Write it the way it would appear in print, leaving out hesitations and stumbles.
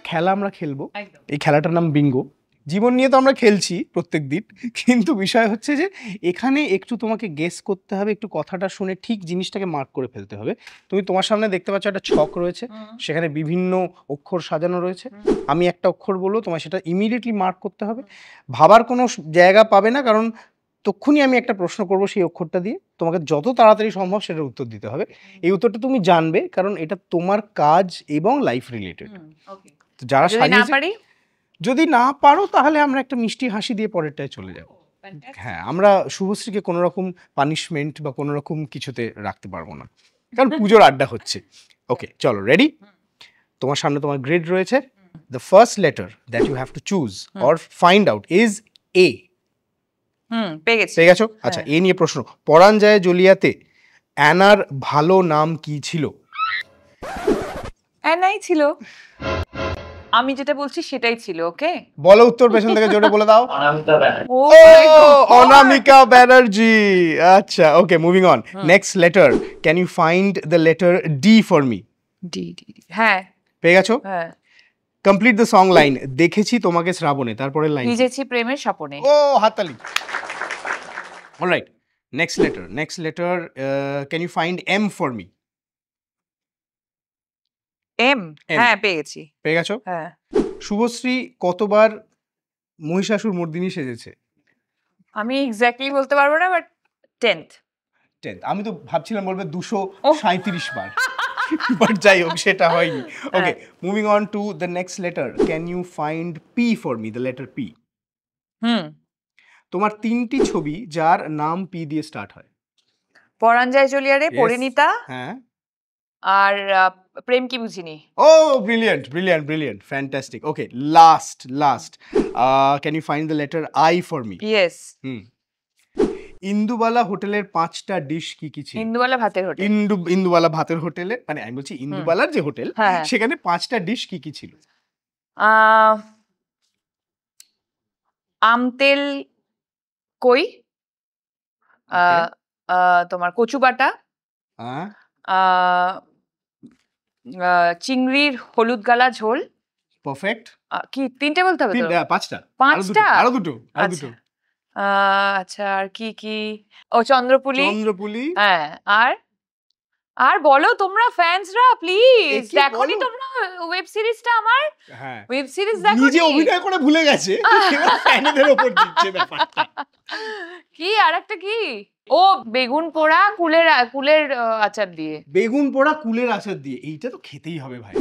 খেলা আমরা খেলবো, এই খেলাটার নাম বিঙ্গো। জীবন নিয়ে তো আমরা খেলছি প্রত্যেকদিন, কিন্তু বিষয় হচ্ছে যে এখানে একটু তোমাকে গেস করতে হবে, একটু কথাটা শুনে ঠিক জিনিসটাকে মার্ক করে ফেলতে হবে। তুমি তোমার সামনে দেখতে পাচ্ছ একটা ছক রয়েছে, সেখানে বিভিন্ন অক্ষর সাজানো রয়েছে। আমি একটা অক্ষর বলবো, তোমার সেটা ইমিডিয়েটলি মার্ক করতে হবে। ভাবার কোনো জায়গা পাবে না, কারণ তক্ষুনি আমি একটা প্রশ্ন করব সেই অক্ষরটা দিয়ে, তোমাকে যত তাড়াতাড়ি সম্ভব সেটার উত্তর দিতে হবে। এই উত্তরটা তুমি জানবে, কারণ এটা তোমার কাজ এবং লাইফ রিলেটেড। তো যারা সাজিয়েছে, যদি না পারো তাহলে আমরা একটা মিষ্টি হাসি দিয়ে পরেরটায় চলে যাব। হ্যাঁ, আমরা শুভশ্রীকে কোনো রকম পানিশমেন্ট বা কোনো রকম কিছুতে রাখতে পারবো না, কারণ পুজোর আড্ডা হচ্ছে। ওকে, চলো, রেডি? তোমার সামনে তোমার গ্রিড রয়েছে। The first letter that you have to choose or find out is A. পেয়ে গেছো? আচ্ছা, এ নিয়ে প্রশ্ন। পরাণ যায় জ্বলিয়াতে অ্যানার ভালো নাম কি ছিল? অ্যানাই ছিল, আমি যেটা বলছি সেটাই ছিল। ওকে, বলো উত্তর, পেছন থেকে জোরে বলে দাও। ও অনামিকা ব্যানার্জি। আচ্ছা, okay, moving on. Next letter, can you find the letter D for me? D. হ্যাঁ, পেয়ে গেছো? হ্যাঁ। Complete the song line. দেখেছি তোমাকে শ্রাবণে, তারপরে লাইন। ভিজেছি প্রেমের স্বপনে। ও, হাততালি। Alright, next letter, can you find M for me? M, হ্যাঁ পেয়ে গেছো? হ্যাঁ। শুভশ্রী কতবার মহিষাসুর মর্দিনী সেজেছে? আমি এক্স্যাক্টলি বলতে পারবো না, বাট 10th। আমি তো ভাবছিলাম বলবে 237 বার, বাট যাই হোক, সেটা হয়নি। Okay, moving on to the next letter, can you find P for me? The letter P. তোমার 3টি ছবি যার নাম পি দিয়ে স্টার্ট হয়। পরাণ যায় জ্বলিয়ারে, পরিণীতা, হ্যাঁ, আর প্রেম কি বুঝিনি। ও, brilliant, fantastic. Okay, last, can you find the letter I for me? Yes. Indubala হোটেলের 5টা ডিশ কি কি ছিল? ইন্দুবালা ভাতের হোটেল। ইন্দুবালা ভাতের হোটেলে, মানে আমি বলছি ইন্দুবালার যে হোটেল, সেখানে 5টা ডিশ কি কি ছিল? আমতেল কই, তোমার কচু বাটা, চিংড়ির হলুদ গালা ঝোল। পারফেক্ট। কি 3টে বলতে হবে তো? 5টা। আরো দুটো। আচ্ছা, আর কি কি? ও, চন্দ্রপুলি। হ্যাঁ, আর বলো তোমরা ফ্যান্সরা, প্লিজ দেখোনি তোমরা ওয়েব সিরিজটা আমার? হ্যাঁ, ওয়েব সিরিজ দেখোনি? নিজে অভিনয় করে ভুলে গেছে, ফ্যানদের উপর দিচ্ছে ব্যাপারটা। কি আরেকটা কি? ও, বেগুন পোড়া কুলের আচার দিয়ে। বেগুন পোড়া কুলের আচার দিয়ে, এইটা তো খেতেই হবে ভাই।